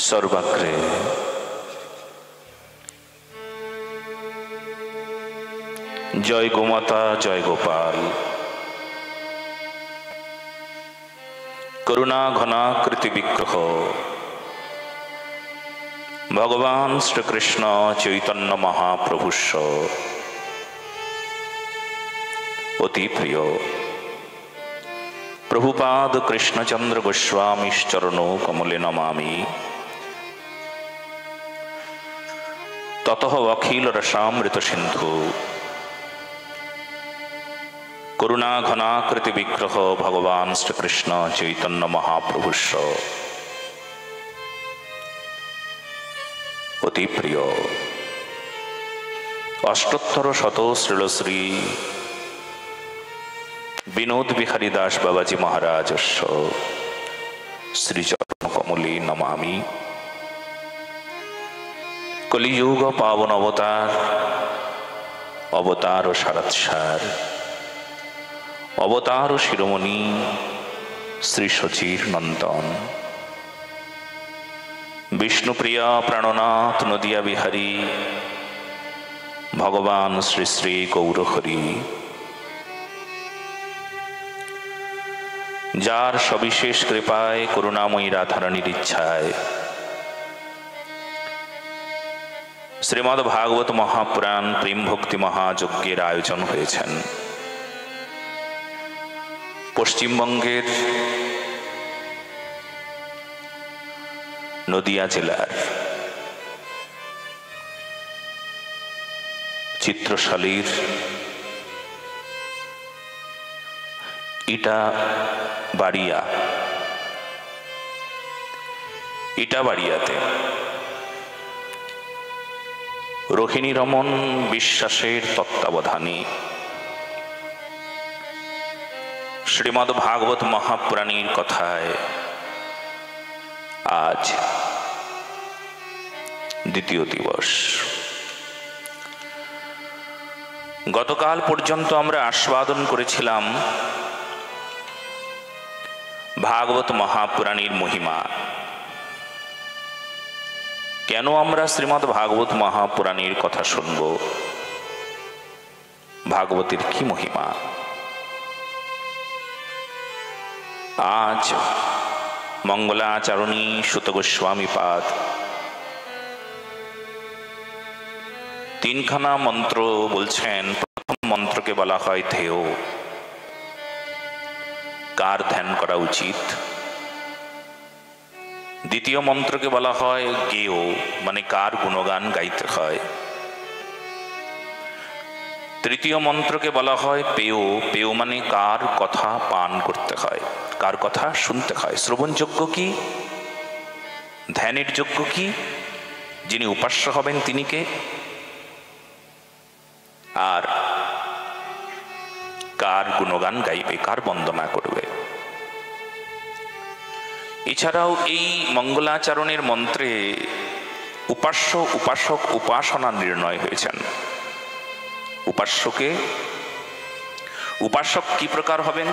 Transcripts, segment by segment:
সর্বাগ্রে জয় গোমাতা, জয় গোপাল। করুণা ঘনাকৃতি বিগ্রহ ভগবান শ্রীকৃষ্ণ চৈতন্য মহাপ্রভুস্য অতি প্রিয় প্রভুপাদ কৃষ্ণচন্দ্র গোস্বামীশ্চরণ কমলে নমামি। ততঃ অখিল রসামৃত সিন্ধু করুণা ঘনাকৃতি বিগ্রহ ভগবান শ্রীকৃষ্ণ চৈতন্য মহাপ্রভুস্য অতি প্রিয় অষ্টোত্তর শত শ্রীলশ্রী বিনোদ বিহারী দাস বাবাজি মহারাজস্য শ্রীচরণ কমলে নমামি। কলিযুগ পাবন অবতার, অবতার ও সারাৎসার, অবতার ও শিরোমণি শ্রী সচির নন্দন বিষ্ণুপ্রিয়া প্রাণনাথ নদিয়া বিহারী ভগবান শ্রী শ্রী গৌরহরি, যার সবিশেষ কৃপায় করুণাময়ী রাধারানীর ইচ্ছায় শ্রীমদ্ ভাগবত মহাপুরাণ প্রেম ভক্তি মহাযজ্ঞের আয়োজন হয়েছেন পশ্চিমবঙ্গের নদিয়া জেলার চিত্রশালীর ইটাবাড়িয়াতে রোহিণী রমন বিশ্বাসের তত্ত্বাবধানে শ্রীমদ্ ভাগবত মহাপুরাণের কথায় আজ দ্বিতীয় দিবস। গতকাল পর্যন্ত আমরা আস্বাদন করেছিলাম ভাগবত মহাপুরাণের মহিমা। কেন আমরা শ্রীমদ্ ভাগবত মহাপুরাণের কথা শুনব? ভাগবতের কি মহিমা? আজ মঙ্গলাচরণী সুত গোস্বামী পাদ তিনখানা মন্ত্র বলছেন। প্রথম মন্ত্রকে বলা হয় ধেয়, কার ধ্যান করা উচিত। দ্বিতীয় মন্ত্রকে বলা হয় গেয়, মানে কার গুণগান গাইতে হয়। তৃতীয় মন্ত্রকে বলা হয় পেয়, পেয় মানে কার কথা পান করতে হয়, কার কথা শুনতে হয়। শ্রবণযোগ্য কি, ধ্যানের যোগ্য কি, যিনি উপাস্য হবেন তিনি কে, আর কার গুণগান গাইবে, কার বন্দনা করবে। এছাড়াও এই মঙ্গলাচরণের মন্ত্রে উপাস্য, উপাসক, উপাসনা নির্ণয় হয়েছেন। উপাসক কি প্রকার হবেন,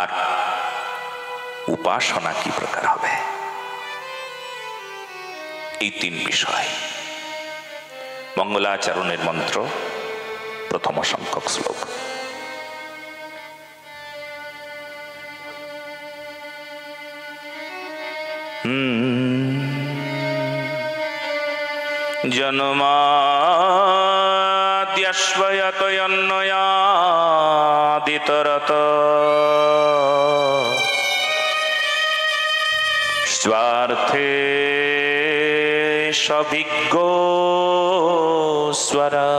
আর উপাসনা কি প্রকার হবে, এই তিন বিষয়। মঙ্গলাচরণের মন্ত্র প্রথম সংখ্যক শ্লোক। জন্মাদ্যস্বয়তয়ন্নয়াদিতরত স্বার্থে সবিজ্ঞো স্বরা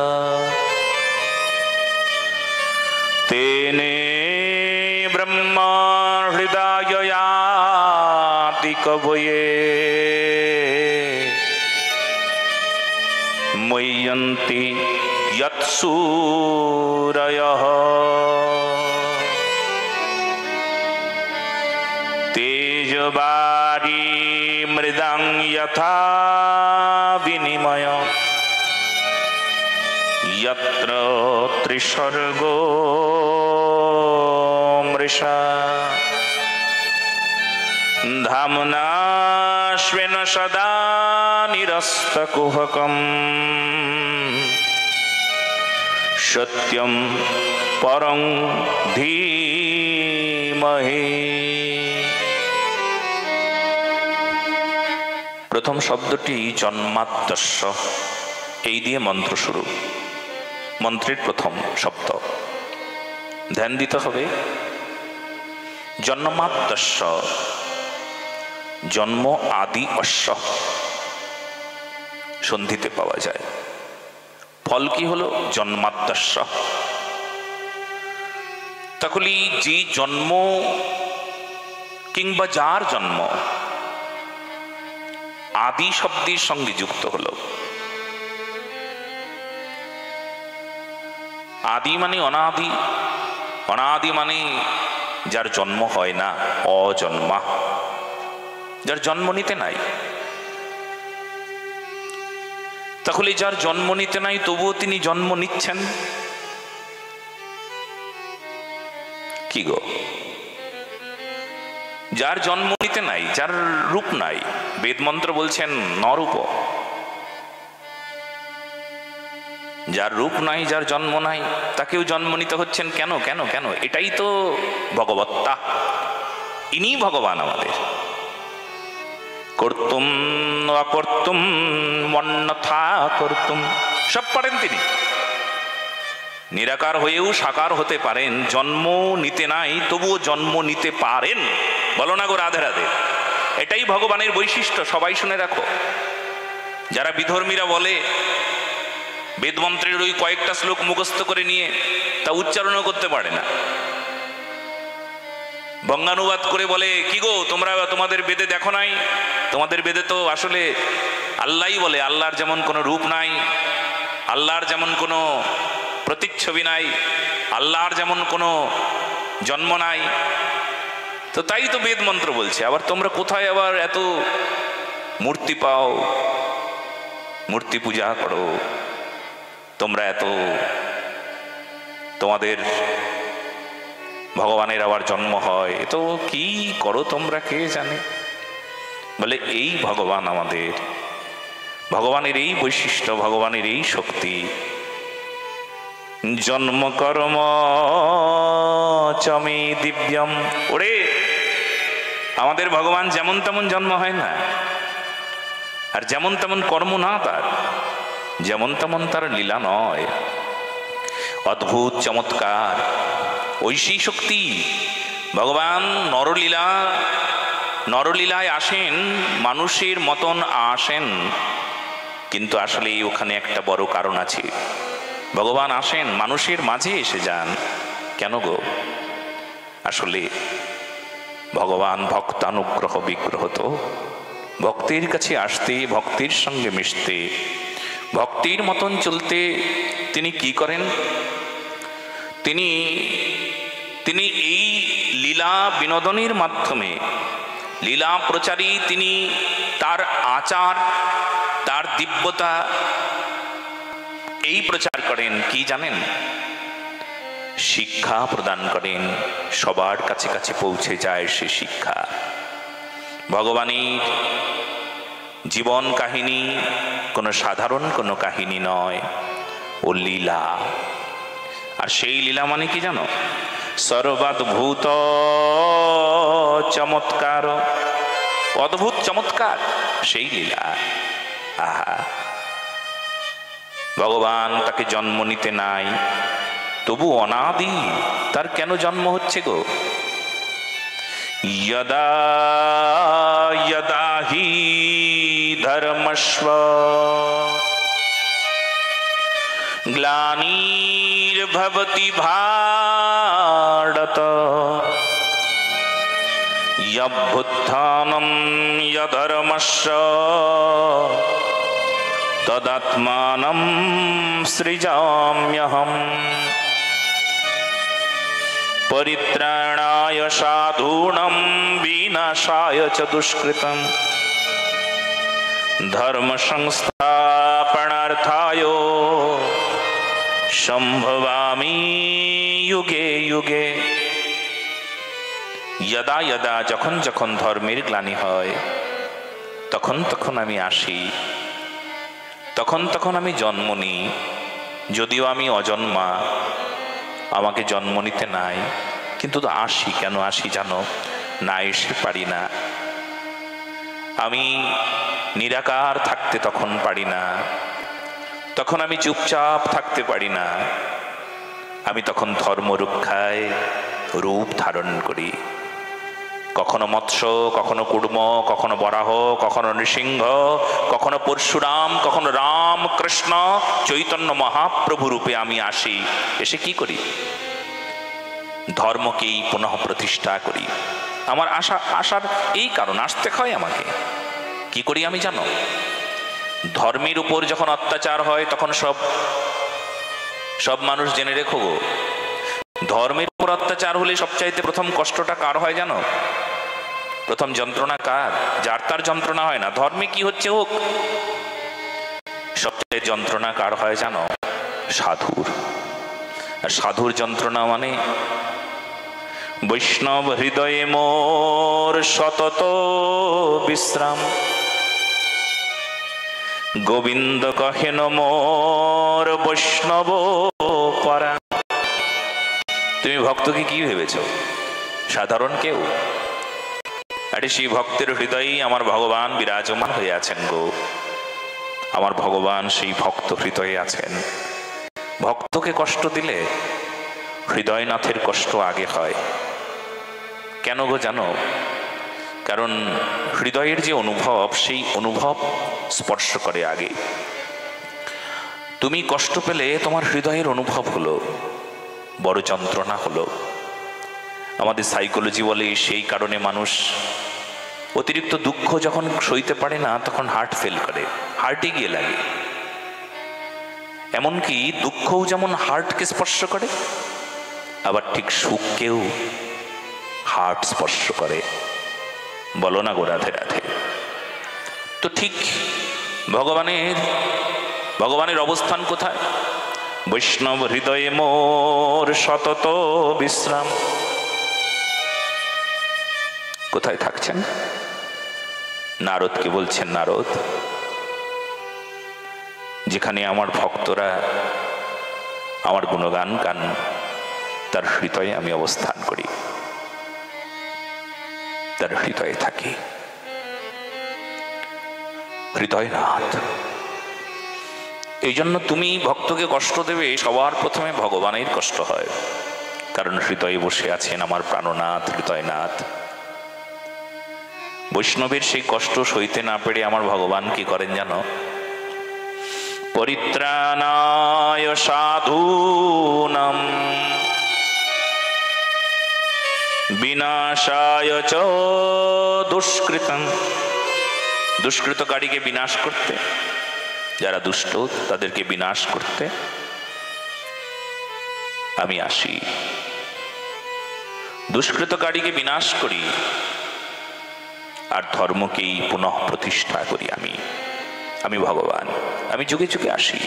তেনে ব্রহ্মা হৃদয়াতি কবয়ে ময়্যন্তি যৎসূরয়ঃ তেজবারি মৃদাং যথা বিনিময় यत्र त्रिसर्गो मृषा ধামনা স্বেন সদা নিরস্তকুহকম সত্যম পরং ধীমহি। প্রথম শব্দটি জন্মাদ্যস্য, এই দিয়ে মন্ত্র শুরু। মন্ত্রের প্রথম শব্দ ধ্যান দিতে হবে। জন্মাদ্যস্য, জন্ম আদি অশ্ব সন্ধিতে পাওয়া যায়। ফল কি হলো? জন্মাদ্যস্য। তাহলে যে জন্ম কিংবা যার জন্ম আদি শব্দের সঙ্গে যুক্ত হলো। আদি মানে অনাদি, অনাদি মানে যার জন্ম হয় না, অজন্মা, যার জন্ম নিতে নাই। তাহলে যার জন্ম নিতে নাই তবুও তিনি জন্ম নিচ্ছেন কি গো? যার জন্ম নিতে নাই, যার রূপ নাই, বেদ মন্ত্র বলছেন নরূপ, যার রূপ নাই, যার জন্ম নাই, তাকেও জন্ম নিতে হচ্ছেন কেন কেন কেন? এটাই তো ভগবত্তা, ইনি ভগবান আমাদের। কর্তুম অকর্তুম অন্যথা কর্তুম, সব পারেন তিনি। নিরাকার হয়েও সাকার হতে পারেন, জন্ম নিতে নাই তবুও জন্ম নিতে পারেন। বলো না গো রাধে রাধে। এটাই ভগবানের বৈশিষ্ট্য, সবাই শুনে রাখো। যারা বিধর্মীরা বলে বেদমন্ত্রের ওই কয়েকটা শ্লোক মুখস্থ করে নিয়ে তা উচ্চারণও করতে পারে না, বঙ্গানুবাদ করে বলে কি গো তোমরা তোমাদের বেদে দেখো নাই? তোমাদের বেদে তো আসলে আল্লাহই বলে আল্লাহর যেমন কোনো রূপ নাই, আল্লাহর যেমন কোনো প্রতিচ্ছবি নাই, আল্লাহর যেমন কোনো জন্ম নাই, তো তাই তো বেদ মন্ত্র বলছে। আবার তোমরা কোথায় আবার এত মূর্তি পাও, মূর্তি পূজা করো, তোমরা এত তোমাদের ভগবানের আবার জন্ম হয়, তো কি করো তোমরা কে জানে। বলে এই ভগবান আমাদের, ভগবানের এই বৈশিষ্ট্য, ভগবানের এই শক্তি। জন্ম কর্ম চমে দিব্যম। ওরে আমাদের ভগবান যেমন তেমন জন্ম হয় না, আর যেমন তেমন কর্ম না তার, যেমন তেমন তার লীলা নয়, অদ্ভুত চমৎকার ঐশী শক্তি। ভগবান নরলীলা, নরলীলায় আসেন, মানুষের মতন আসেন, কিন্তু আসলে ওখানে একটা বড় কারণ আছে। ভগবান আসেন মানুষের মাঝে এসে যান কেন গো? আসলে ভগবান ভক্তানুগ্রহ বিগ্রহ, তো ভক্তের কাছে আসতে, ভক্তের সঙ্গে মিশতে, ভক্তির মতন চলতে তিনি কি করেন? তিনি তিনি এই লীলা বিনোদনের মাধ্যমে, লীলা প্রচারী তিনি তার আচার, তার দিব্যতা এই প্রচার করেন। কি জানেন? শিক্ষা প্রদান করেন, সবার কাছে কাছে পৌঁছে যায় সে শিক্ষা। ভগবানের জীবন কাহিনী কোনো সাধারণ কোনো কাহিনী নয়, ও লীলা। আর সেই লীলা মানে কি জানো? সর্বাদ্ভুত চমৎকার, অদ্ভুত চমৎকার সেই লীলা। আহা, ভগবান তাকে জন্ম নিতে নাই তবু অনাদি তার কেন জন্ম হচ্ছে গো? यदा यदा हि धर्मस्व ग्लानिर्भवति भारत यद्भुत्थानं यधर्मस्य तदात्मानं सृजाम्यहम् परित्राणाय साधूनां विनाशाय च दुष्कृतं धर्म संस्थापनार्थाय संभवामि युगे युगे। यदा यदा যখন যখন ধর্মের গ্লানি হয় তখন তখন আমি আসি, তখন তখন আমি জন্ম নিই। যদিও আমি অজন্মা, আমাকে জন্ম নিতে নাই, কিন্তু তো আসি। কেন আসি জানো? না এসে পারি না। আমি নিরাকার থাকতে তখন পারি না, তখন আমি চুপচাপ থাকতে পারি না। আমি তখন ধর্ম রক্ষায় রূপ ধারণ করি। কখনো মৎস্য, কখনো কুর্ম, কখনো বরাহ, কখনো নৃসিংহ, কখনো পরশুরাম, কখনো রাম কৃষ্ণ চৈতন্য মহাপ্রভু রূপে আমি আসি। এসে কি করি? ধর্মকেই পুনঃ প্রতিষ্ঠা করি। আমার আসার এই কারণ, আসতে হয় আমাকে। কি করি আমি জানো? ধর্মের উপর যখন অত্যাচার হয় তখন সব মানুষ জেনে রেখো গো, ধর্মের উপর অত্যাচার হলে সবচাইতে প্রথম কষ্টটা কার হয় জানো? প্রথম যন্ত্রণা কার? যার তার যন্ত্রণা হয় না, ধর্মে কি হচ্ছে হোক, সবচেয়ে যন্ত্রণা কার হয় জানো? সাধুর। আর সাধুর যন্ত্রণা মানে বৈষ্ণব হৃদয়ে মোর সতত বিশ্রাম, গোবিন্দ কহেন মোর বৈষ্ণব পরাণ। তুমি ভক্তকে কি ভেবেছ? সাধারণ কেউ? আরে সেই ভক্তের হৃদয়েই আমার ভগবান বিরাজমান হয়ে আছেন গো। আমার ভগবান সেই ভক্ত হৃদয়ে আছেন। ভক্তকে কষ্ট দিলে হৃদয়নাথের কষ্ট আগে হয়। কেন গো জানো? কারণ হৃদয়ের যে অনুভব, সেই অনুভব স্পর্শ করে আগে। তুমি কষ্ট পেলে তোমার হৃদয়ের অনুভব হলো, বড় যন্ত্রণা হলো। আমাদের সাইকোলজি বলে সেই কারণে মানুষ অতিরিক্ত দুঃখ যখন সইতে পারে না তখন হার্ট ফেল করে, হার্টে গিয়ে লাগে। এমনকি দুঃখও যেমন হার্টকে স্পর্শ করে, আবার ঠিক সুখকেও হার্ট স্পর্শ করে। বলো না গো রাধে রাধে। তো ঠিক ভগবানের অবস্থান কোথায়? বৈষ্ণব হৃদয়ে মোর সতত বিশ্রাম। কোথায় থাকছেন? নারদকে বলছেন, নারদ, যেখানে আমার ভক্তরা আমার গুণগান গান, তার হৃদয়ে আমি অবস্থান করি, তার হৃদয়ে থাকি। হৃদয়নাথ। এই জন্য তুমি ভক্তকে কষ্ট দেবে, সবার প্রথমে ভগবানের কষ্ট হয়, কারণ হৃদয়ে বসে আছেন আমার প্রাণনাথ হৃদয়নাথ। বৈষ্ণবের সেই কষ্ট সইতে না পেরে আমার ভগবান কি করেন জানো? পরিত্রাণায় সাধূনাম বিনাশায় চ দুষ্কৃতম। দুষ্কৃতকারীকে বিনাশ করতে, যারা দুষ্ট তাদেরকে বিনাশ করতে আমি আসি। দুষ্কৃতকারীকে বিনাশ করি আর ধর্মকেই পুনঃ প্রতিষ্ঠা করি। আমি ভগবান, আমি যুগে যুগে আসি।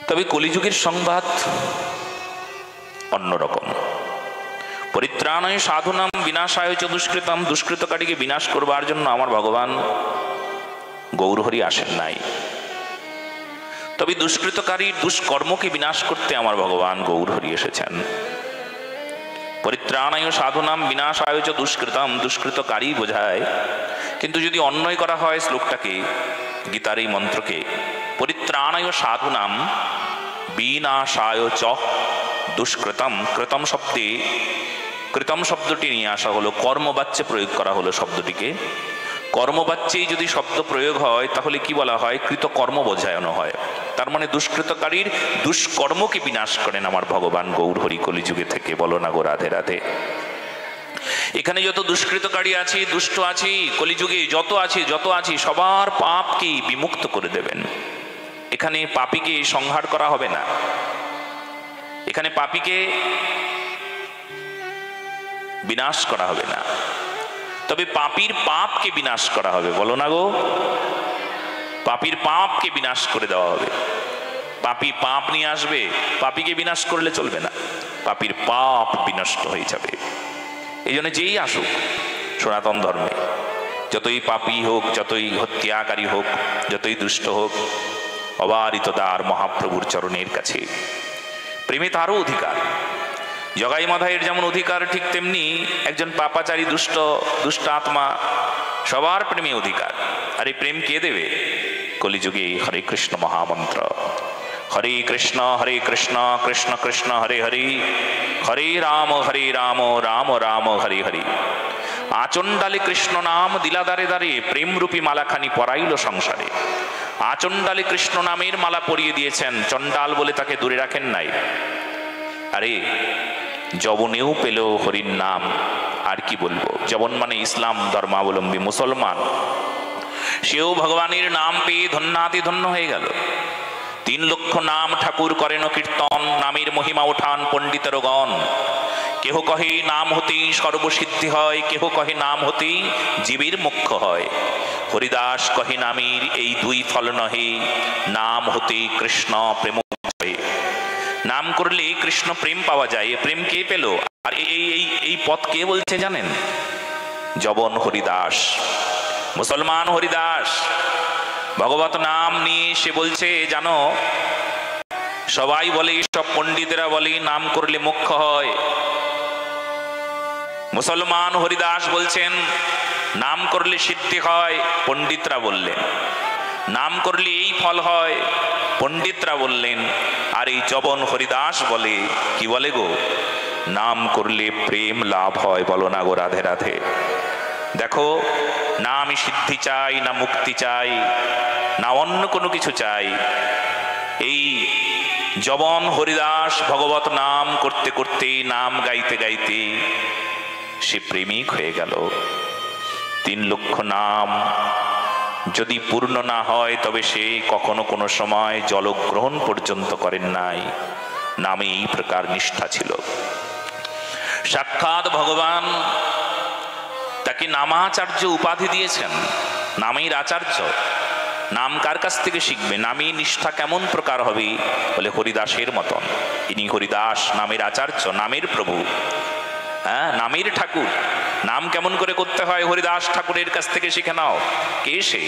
তবে কলিযুগের সংবাদ অন্যরকম। পরিত্রাণায় সাধুনাম বিনাশায় চ দুষ্কৃতম। দুষ্কৃতকারীকে বিনাশ করবার জন্য আমার ভগবান গৌরহরি আসেন নাই। তবে দুষ্কৃতকারীর দুষ্কর্মকে বিনাশ করতে আমার ভগবান গৌরহরি এসেছেন। পরিত্রাণায় সাধুনাম বিনাশায় চ দুষ্কৃতম, দুষ্কৃতকারী বোঝায়। কিন্তু যদি অন্যয় করা হয় শ্লোকটাকে, গীতার এই মন্ত্রকে, পরিত্রাণায় সাধুনাম বিনাশায় চ দুষ্কৃতম, কৃতম শব্দে, কৃতম শব্দটি নিয়ে আসা হলো, কর্মবাচ্যে প্রয়োগ করা হলো শব্দটিকে। কর্মবাচ্যেই যদি শব্দ প্রয়োগ হয় তাহলে কি বলা হয়? কৃতকর্ম বোঝানো হয়। তার মানে দুষ্কৃতকারীর দুষ্কর্মকে বিনাশ করেন আমার ভগবান গৌরহরি কলিযুগে থেকে। বলো না গো রাধে রাধে। এখানে যত দুষ্কৃতকারী আছে, দুষ্ট আছে, কলিযুগে যত আছে সবার পাপকে বিমুক্ত করে দেবেন। এখানে পাপীকে সংহার করা হবে না, এখানে পাপীকে বিনাশ করা হবে না, তবে পাপীর পাপকে বিনাশ করা হবে। বলো না গো, পাপীর পাপকে বিনাশ করে দেওয়া হবে। পাপী পাপ নিয়ে আসবে, পাপীকে বিনাশ করলে চলবে না। পাপীর পাপ বিনষ্ট হয়ে যাবে। এই জন্য যেই আসুক সনাতন ধর্মে, যতই পাপী হোক, যতই হত্যাকারী হোক, যতই দুষ্ট হোক, অবারিত দ্বার মহাপ্রভুর চরণের কাছে। প্রেমে তারও অধিকার। জগাই মাধাইয়ের যেমন অধিকার, ঠিক তেমনি একজন পাপাচারী দুষ্ট আত্মা সবার প্রেমে অধিকার। আর এই প্রেম কে দেবে? কলিযুগে হরে কৃষ্ণ মহামন্ত্র, হরে কৃষ্ণ কৃষ্ণ কৃষ্ণ হরে হরে, হরে রাম রাম রাম হরে হরে। আচণ্ডালে কৃষ্ণ নাম দিলা দারে দারে, প্রেমরূপী মালাখানি পরাইল সংসারে। আচণ্ডালে কৃষ্ণ নামের মালা পরিয়ে দিয়েছেন, চণ্ডাল বলে তাকে দূরে রাখেন নাই। আরে যবনেও পেল হরির নাম, আর কি বলবো। যবন মানে ইসলাম ধর্মাবলম্বী মুসলমান, সেও ভগবানের নাম পেয়ে ধন্যাতি ধন্য হয়ে গেল। 3 লক্ষ নাম ঠাকুর করেন কীর্তন, নামের মহিমা উঠান পণ্ডিতের গণ। কেহ কহে নাম হতেই সর্বসিদ্ধি হয়, কেহ কহে নাম হতেই জীবের মোক্ষ হয়। হরিদাস কহে নামের এই 2 ফল নহে, নাম হতে কৃষ্ণ প্রেম। নাম করলে কৃষ্ণ প্রেম পাওয়া যায়। প্রেম কে পেল? আর এই পথ কে বলছে জানেন? যবন হরিদাস, মুসলমান হরিদাস ভগবত নাম নিয়ে সে বলছে, জানো সবাই বলে, সব পণ্ডিতেরা বলে নাম করলে মোক্ষ হয়। মুসলমান হরিদাস বলছেন নাম করলে সিদ্ধি হয়, পণ্ডিতরা বললেন। নাম করলে এই ফল হয়, পণ্ডিতরা বললেন। আর এই যবন হরিদাস বলে, কি বলে গো? নাম করলে প্রেম লাভ হয়। বলো না গো রাধে রাধে। দেখো, না আমি সিদ্ধি চাই, না মুক্তি চাই, না অন্য কোনো কিছু চাই। এই যবন হরিদাস ভগবত নাম করতে করতে, নাম গাইতে গাইতে সে প্রেমিক হয়ে গেল। 3 লক্ষ নাম যদি পূর্ণ না হয়, তবে সে কখনো কোনো সময় জলগ্রহণ পর্যন্ত করেন নাই। নামে এই প্রকার নিষ্ঠা ছিল। সাক্ষাৎ ভগবান তাকে নামাচার্য উপাধি দিয়েছেন, নামের আচার্য। নাম কার কাছ থেকে শিখবে? নামে নিষ্ঠা কেমন প্রকার হবে? বলে হরিদাসের মতন। ইনি হরিদাস নামের আচার্য, নামের প্রভু, হ্যাঁ, নামের ঠাকুর। নাম কেমন করে করতে হয় হরিদাস ঠাকুরের কাছ থেকে শিখে নাও। কে সে?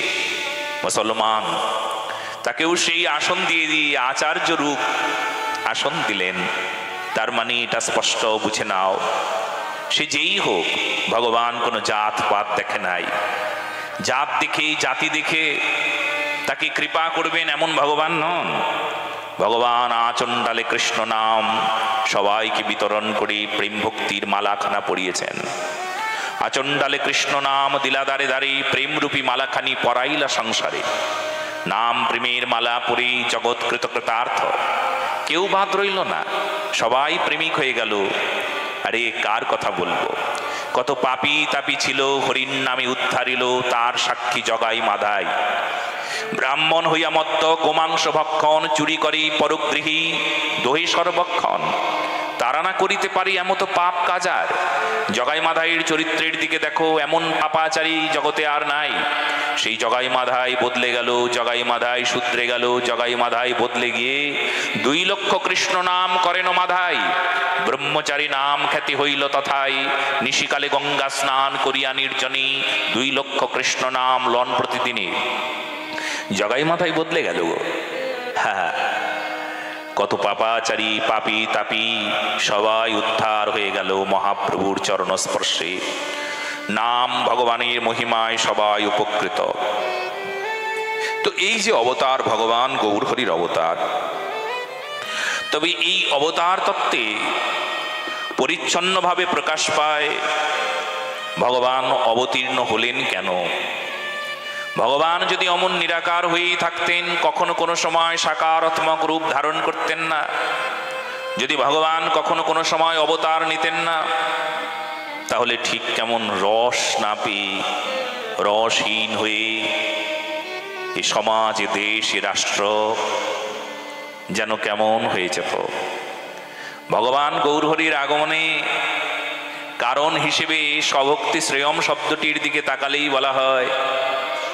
মুসলমান। তাকেও সেই আসন দিয়ে আচার্য রূপ আসন দিলেন। তার মানে এটা স্পষ্ট বুঝে নাও, সে যেই হোক, ভগবান কোনো জাত পাত দেখে নাই। জাত দেখে, জাতি দেখে তাকে কৃপা করবেন এমন ভগবান নন। ভগবান আচণ্ডালে কৃষ্ণ নাম সবাইকে বিতরণ করে প্রেম ভক্তির মালাখানা পরিয়েছেন। আচণ্ডালে কৃষ্ণ নাম দিলা দারে দারে, প্রেমরূপী মালাখানি পরাইলা সংসারে। নাম প্রেমের মালা পরে জগৎ কৃতকৃতার্থ। কেউ বাদ রইল না, সবাই প্রেমিক হয়ে গেল। আরে কার কথা বলবো? কত পাপী তাপী ছিল, হরির নামে উদ্ধারিল, তার সাক্ষী জগাই মাধাই। ব্রাহ্মণ হইয়া মত্ত, গোমাংস ভক্ষণ, চুরি করে পরগৃহী, দোহে সর্বক্ষণ। তারা না করিতে পারি এমত পাপ কাজার। জগাই মাধাইয়ের চরিত্রের দিকে দেখো, এমন পাপাচারী জগতে আর নাই। সেই জগাই মাধাই বদলে গেল, জগাই মাধাই শুধরে গেল, জগাই মাধাই বদলে গিয়ে 2 লক্ষ কৃষ্ণ নাম করেন মাধাই। ব্রহ্মচারী নাম খ্যাতি হইল তথাই, নিশিকালে গঙ্গা স্নান করিয়া নির্জনী, 2 লক্ষ কৃষ্ণ নাম লন প্রতিদিনে। জগাই মাধাই বদলে গেল। হ্যাঁ, কত পাপাচারী পাপী তাপী সবাই উদ্ধার হয়ে গেল মহাপ্রভুর চরণ স্পর্শে। নাম ভগবানের মহিমায় সবাই উপকৃত। তো এই যে অবতার ভগবান গৌরহরির অবতার, তবে এই অবতার তত্ত্বে পরিচ্ছন্নভাবে প্রকাশ পায় ভগবান অবতীর্ণ হলেন কেন। ভগবান যদি অমন নিরাকার হয়েই থাকতেন, কখনো কোনো সময় সাকারাত্মক রূপ ধারণ করতেন না। যদি ভগবান কখনো কোনো সময় অবতার নিতেন না, তাহলে ঠিক কেমন রস না পেয়ে, রসহীন হয়ে এ সমাজ, এ দেশ, এ রাষ্ট্র যেন কেমন হয়ে যেত। ভগবান গৌরহরির আগমনে কারণ হিসেবে স্বভক্তি শ্রেয়ম শব্দটির দিকে তাকালেই বলা হয়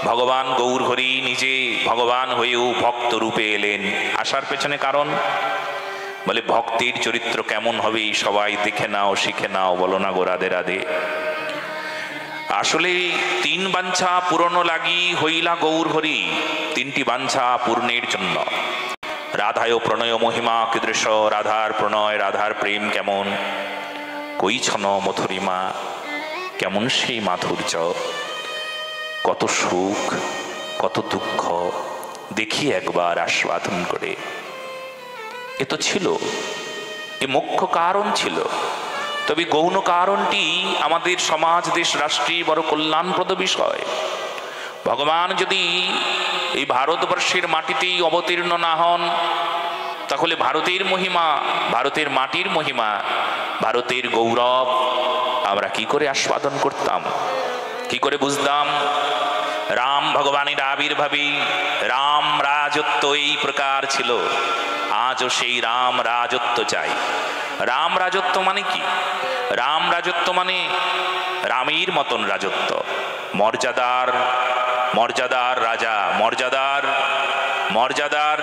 ভগবান গৌরহরি নিজে ভগবান হয়েও ভক্ত রূপে এলেন। আসার পেছনে কারণ, বলে ভক্তির চরিত্র কেমন হবে সবাই দেখে নাও, শিখে নাও, বলো না গো রাধে রাধে। আসলে 3 বাঞ্ছা পূরণ লাগি হইলা গৌর হরি, 3টি বাঞ্ছা পূর্ণের জন্য। রাধায় প্রণয় মহিমা কীদৃশ, রাধার প্রণয় রাধার প্রেম কেমন, কই ছন মথুরিমা, কেমন সেই মাধুর্য, কত সুখ কত দুঃখ, দেখি একবার আস্বাদন করে। এ তো ছিল, এ মুখ্য কারণ ছিল। তবে গৌণ কারণটি আমাদের সমাজ দেশ রাষ্ট্রে বড় কল্যাণপ্রদ বিষয়। ভগবান যদি এই ভারতবর্ষের মাটিতেই অবতীর্ণ না হন, তাহলে ভারতের মহিমা, ভারতের মাটির মহিমা, ভারতের গৌরব আমরা কি করে আস্বাদন করতাম, কি করে বুঝতাম? রাম ভগবানের আবির্ভাবে রাম রাজত্ব এই প্রকার ছিল, আজও সেই রাম রাজত্ব চাই। রাম রাজত্ব মানে কি? রাম রাজত্ব মানে রামের মতন রাজত্ব, মর্যাদার মর্যাদার রাজা, মর্যাদার মর্যাদার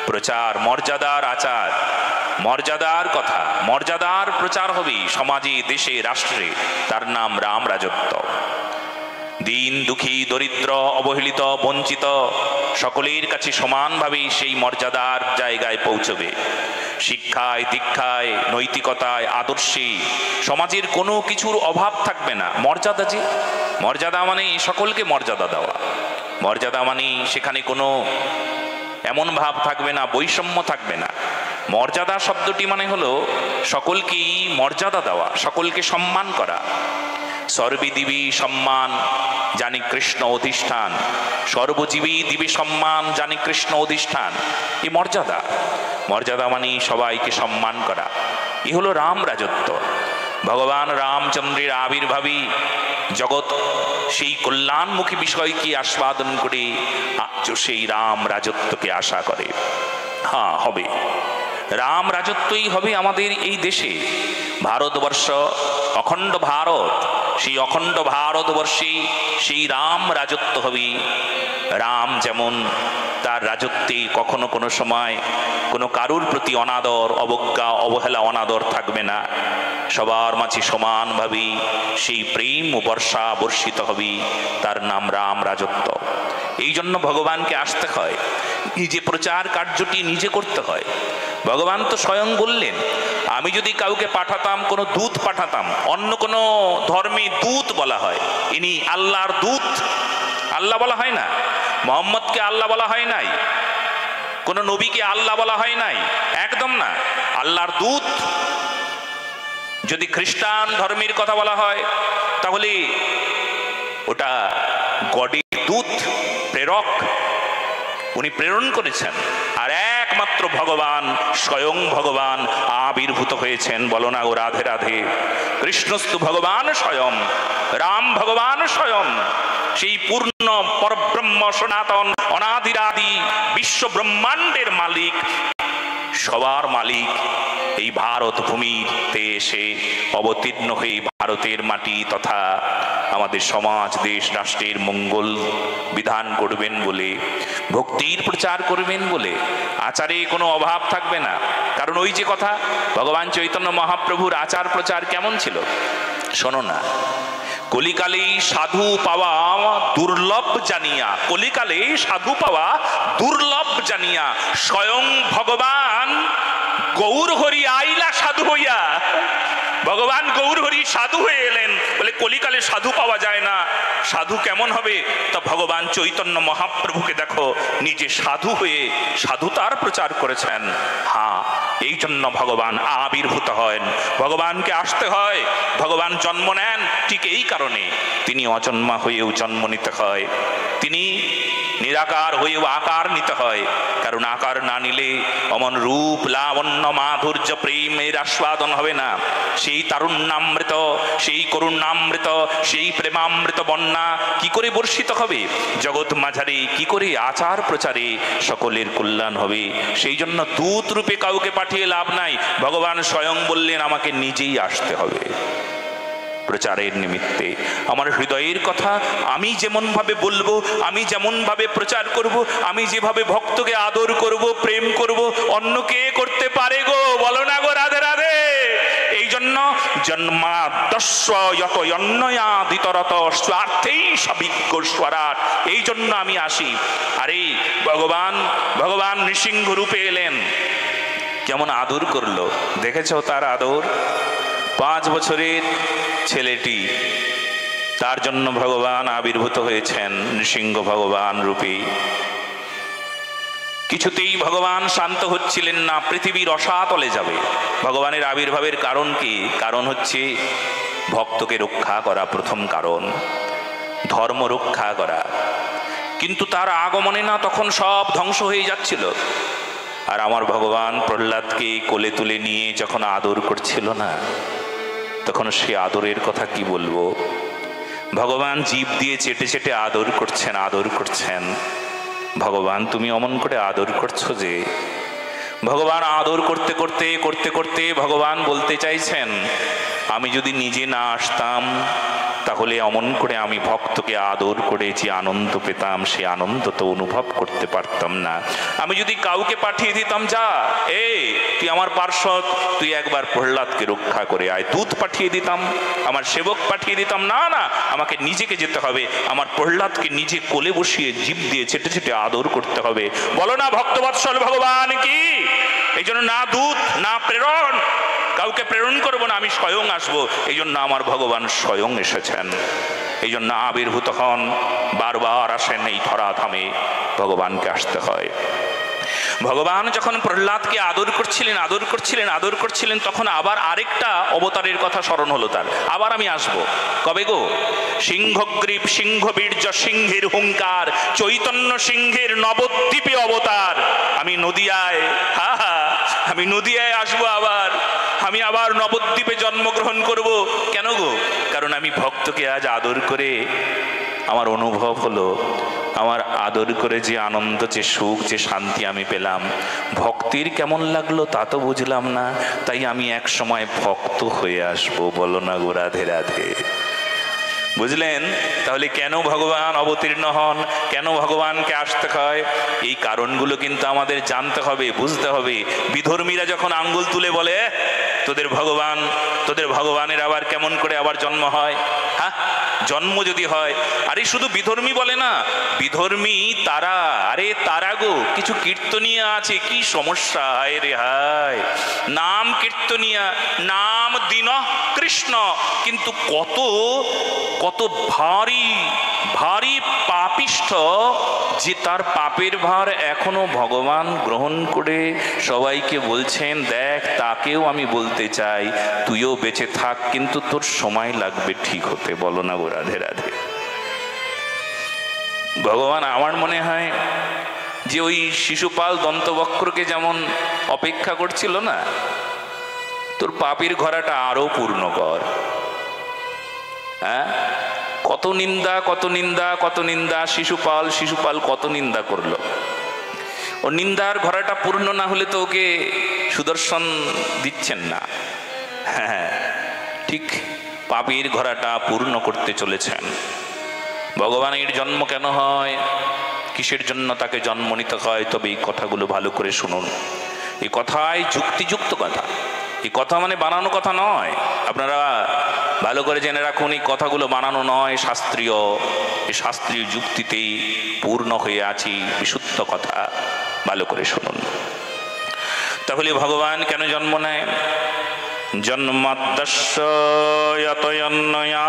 প্রচার, মর্যাদার আচার, মর্যাদার কথা, মর্যাদার প্রচার হবে সমাজে, দেশে, রাষ্ট্রে, তার নাম রাম রাজত্ব। দিন দুঃখী দরিদ্র অবহেলিত বঞ্চিত সকলের কাছে সমানভাবে সেই মর্যাদার জায়গায় পৌঁছবে। শিক্ষায় দীক্ষায় নৈতিকতায় আদর্শে সমাজের কোনো কিছুর অভাব থাকবে না। মর্যাদা, যে মর্যাদা মানে সকলকে মর্যাদা দেওয়া, মর্যাদা মানে সেখানে কোনো এমন ভাব থাকবে না, বৈষম্য থাকবে না। মর্যাদা শব্দটি মানে হলো সকলকেই মর্যাদা দেওয়া, সকলকে সম্মান করা। সর্বে দিবি সম্মান জানি কৃষ্ণ অধিষ্ঠান, সর্বজীবী দিবি সম্মান জানি কৃষ্ণ অধিষ্ঠান। এই মর্যাদা, মর্যাদা মানে সবাইকে সম্মান করা। এ হলো রাম রাজত্ব। ভগবান রামচন্দ্রের আবির্ভাবী জগৎ সেই কল্যাণমুখী বিষয়কে আস্বাদন করে আজ সেই রাম রাজত্বকে আশা করে। হ্যাঁ, হবে, রাম রাজত্বই হবে আমাদের এই দেশে। ভারতবর্ষ অখণ্ড ভারত, সেই অখণ্ড ভারতবর্ষে সেই রাম রাজত্ব হবে। রাম যেমন তার রাজত্বে কখনো কোনো সময় কোনো কারুর প্রতি অনাদর, অবজ্ঞা, অবহেলা, অনাদর থাকবে না। সবার মাঝে সমানভাবে সেই প্রেম ও বর্ষা বর্ষিত হবে, তার নাম রাম রাজত্ব। এই জন্য ভগবানকে আসতে হয়, নিজে প্রচার কার্যটি নিজে করতে হয়। ভগবান তো স্বয়ং বললেন, আমি যদি কাউকে পাঠাতাম, কোনো দূত পাঠাতাম, অন্য কোনো ধর্মে দূত বলা হয়, ইনি আল্লাহর দূত, আল্লাহ বলা হয় না। মোহাম্মদকে আল্লাহ বলা হয় নাই, কোন নবীকে আল্লাহ বলা হয় নাই, একদম না, আল্লাহর দূত। যদি খ্রিস্টান ধর্মের কথা বলা হয় তাহলে ওটা গডের দূত, প্রেরক, উনি প্রেরণ করেছেন। আর একমাত্র ভগবান, স্বয়ং ভগবান আবির্ভূত হয়েছেন। বলো না ও রাধে রাধে। কৃষ্ণস্তু ভগবান স্বয়ং, রাম ভগবান স্বয়ং, সেই পূর্ণ পরব্রহ্ম সনাতন অনাদিরাদি বিশ্ব ব্রহ্মাণ্ডের মালিক, সবার মালিক এই ভারত ভূমিতে এসে অবতীর্ণ হয়ে ভারতের মাটি তথা আমাদের সমাজ দেশ রাষ্ট্রের মঙ্গল বিধান করবেন বলে, ভক্তির প্রচার করবেন বলে, আচারে কোনো অভাব থাকবে না। কারণ ওই যে কথা, ভগবান চৈতন্য মহাপ্রভুর আচার প্রচার কেমন ছিল শোনো না। কলিকালে সাধু পাওয়া দুর্লভ জানিয়া, কলিকালে সাধু পাওয়া দুর্লভ জানিয়া স্বয়ং ভগবান গৌর হরি আইলা সাধু হইয়া। ভগবান গৌর হরি সাধু হয়ে এলেন বলে কলিকালে সাধু পাওয়া যায় না। সাধু কেমন হবে? তা ভগবান চৈতন্য মহাপ্রভুকে দেখো নিজে সাধু হয়ে সাধুতার প্রচার করেছেন। হ্যাঁ, এই জন্য ভগবান আবির্ভূত হন, ভগবানকে আসতে হয়, ভগবান জন্ম নেন ঠিক এই কারণে। তিনি অজন্মা হয়েও জন্ম নিতে হয়, তিনি নিরাকার হয়েও আকার নিতে হয়। কারণ আকার না নিলে অমন রূপ লাবণ্য মাধুর্য প্রেমের আস্বাদন হবে না। সেই তারুণ্যামৃত, সেই করুণামৃত, সেই প্রেমামৃত বন্যা কি করে বর্ষিত হবে জগৎ মাঝারে? কি করে আচার প্রচারে সকলের কল্যাণ হবে? সেই জন্য দূত রূপে কাউকে পাঠিয়ে লাভ নাই। ভগবান স্বয়ং বললেন আমাকে নিজেই আসতে হবে। প্রচারের নিমিত্তে। আমার হৃদয়ের কথা আমি যেমনভাবে বলবো, আমি যেমনভাবে প্রচার করব, আমি যেভাবে ভক্তকে আদর করব, প্রেম করব, অন্য কে করতে পারে গো? বলো না গো রাধে রাধে। এই জন্য জন্মাদস্য যত অন্যয়াদিতরত স্বার্থেই সবিজ্ঞ স্বরাট। এই জন্য আমি আসি। আরে ভগবান নৃসিংহ রূপে এলেন, কেমন আদর করলো দেখেছো তার আদর? 5 বছরের ছেলেটি, তার জন্য ভগবান আবির্ভূত হয়েছেন নৃসিংহ ভগবান রূপে। কিছুতেই ভগবান শান্ত হচ্ছিলেন না, পৃথিবীর রসাতলে যাবে। ভগবানের আবির্ভাবের কারণ কি? কারণ হচ্ছে ভক্তকে রক্ষা করা, প্রথম কারণ ধর্ম রক্ষা করা। কিন্তু তার আগমনে না তখন সব ধ্বংস হয়ে যাচ্ছিল। আর আমার ভগবান প্রহ্লাদকে কোলে তুলে নিয়ে যখন আদর করছিল না, তখন সে আদরের কথা কি বলবো। ভগবান জীব দিয়ে চেটে চেটে আদর করছেন। ভগবান তুমি অমন করে আদর করছো যে। ভগবান আদর করতে করতে ভগবান বলতে চাইছেন, আমি যদি নিজে না আসতাম তাহলে অমন করে আমি ভক্তকে আদর করে যে আনন্দ পেতাম, সে আনন্দ তো অনুভব করতে পারতাম না। আমি যদি কাউকে পাঠিয়ে দিতাম, যা তুই আমার পার্শ্বদ, তুই একবার প্রহ্লাদকে রক্ষা করে আয়, দূত পাঠিয়ে দিতাম, আমার সেবক পাঠিয়ে দিতাম, না আমাকে নিজেকে যেতে হবে, আমার প্রহ্লাদকে নিজে কোলে বসিয়ে জীব দিয়ে ছেটে ছেটে আদর করতে হবে। বলো না ভক্তবৎসল ভগবান কি? এই জন্য না দূত না প্রেরণ, কাউকে প্রেরণ করবো না, আমি স্বয়ং আসবো। এই জন্য আমার ভগবান স্বয়ং এসেছেন। এই জন্য আবির্ভূত হন, বারবার আসেন এই ধরাধামে, ভগবানকে আসতে হয়। ভগবান যখন প্রহ্লাদকে আদর করছিলেন তখন আবার আরেকটা অবতারের কথা স্মরণ হলো তার। আবার আমি আসবো কবে গো? সিংহগ্রীব সিংহবীর্য সিংহের হুঙ্কার, চৈতন্য সিংহের নবদ্বীপে অবতার। আমি নদিয়ায় আসবো আবার। আমি আবার নবদ্বীপে জন্মগ্রহণ করব। কেন গো? কারণ আমি ভক্তকে আজ আদর করে আমার অনুভব হলো, আমার আদর করে যে আনন্দ, যে সুখ, যে শান্তি আমি পেলাম, ভক্তির কেমন লাগলো তা তো বুঝলাম না। তাই আমি এক সময় ভক্ত হয়ে আসবো। বলো না গো রাধে রাধে। বুঝলেন? তাহলে কেন ভগবান অবতীর্ণ হন, কেন ভগবানকে আসতে হয়, এই কারণগুলো কিন্তু আমাদের জানতে হবে, বুঝতে হবে। বিধর্মীরা যখন আঙ্গুল তুলে বলে তোদের ভগবানের আবার কেমন করে আবার জন্ম হয়, হ্যাঁ জন্ম যদি হয়, আরে শুধু বিধর্মী বলে না, বিধর্মী তারা গো কিছু কীর্তনিয়া আছে, কি সমস্যা, হায় রে হায়, নাম কীর্তনিয়া, নাম দীন কৃষ্ণ, কিন্তু কত ভারী পাপিষ্ঠ, যে তার পাপের ভার এখনো ভগবান গ্রহণ করে সবাইকে বলছেন, দেখ তাকেও আমি বলতে চাই তুইও বেঁচে থাক, কিন্তু তোর সময় লাগবে ঠিক হতে। বলো না গো রাধে রাধে। ভগবান আমার মনে হয় যে ওই শিশুপাল দন্তবক্রকে যেমন অপেক্ষা করছিল না, তোর পাপের ঘরাটা আরো পূর্ণ কর। হ্যাঁ, কত নিন্দা শিশুপাল কত নিন্দা করলো। ও নিন্দার ঘরাটা পূর্ণ না হলে তো ওকে সুদর্শন দিচ্ছেন না। হ্যাঁ, ঠিক পাপের ঘরাটা পূর্ণ করতে চলেছেন। ভগবানের জন্ম কেন হয়, কিসের জন্য তাকে জন্ম নিতে হয়, তবে এই কথাগুলো ভালো করে শুনুন। এই কথাই যুক্তিযুক্ত কথা, এই কথা মানে বানানো কথা নয়। আপনারা ভালো করে জেনে রাখুন, এই কথাগুলো বানানো নয়, শাস্ত্রীয়। এই শাস্ত্রীয় যুক্তিতেই পূর্ণ হয়ে আছি, বিশুদ্ধ কথা। ভালো করে শুনুন। তাহলে ভগবান কেন জন্ম নেয়? জন্মাদ্যস্য যতয়ন্নয়াদিতরত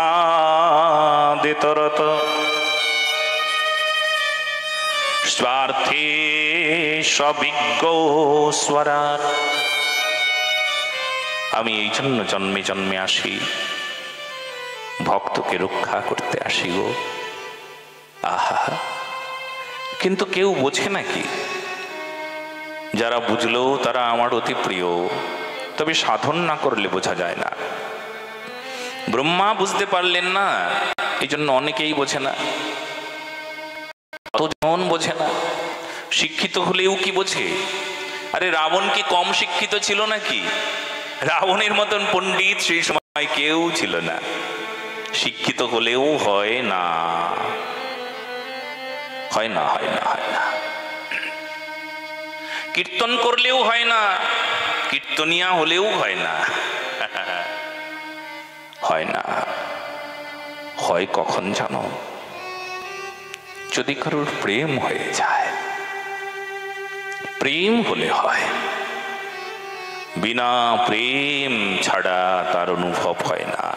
স্বার্থে সবিজ্ঞ স্বরাট। আমি এই জন্য জন্মে জন্মে আসি, ভক্তকে রক্ষা করতে আসি গো। আহা, কিন্তু কেউ বোঝে নাকি? যারা বুঝলো তারা আমার অতি প্রিয়, তবে সাধন না করলে বোঝা যায় না। ব্রহ্মা বুঝতে পারলেন না, এই জন্য অনেকেই বোঝে না, কতজন বোঝে না। শিক্ষিত হলেও কি বোঝে? আরে রাবণ কি কম শিক্ষিত ছিল নাকি? রাবণের মতন পণ্ডিত সেই সময় কেউ ছিল না। শিক্ষিত হলেও হয় না, হয় না, হয় না, হয় না। কীর্তন করলেও হয় না, কীর্তনিয়া হলেও হয় না, হয় না। হয় কখন জানো? যদি কারোর প্রেম হয়ে যায়। প্রেম হলে হয়, বিনা প্রেম ছাড়া তার অনুভব হয় না।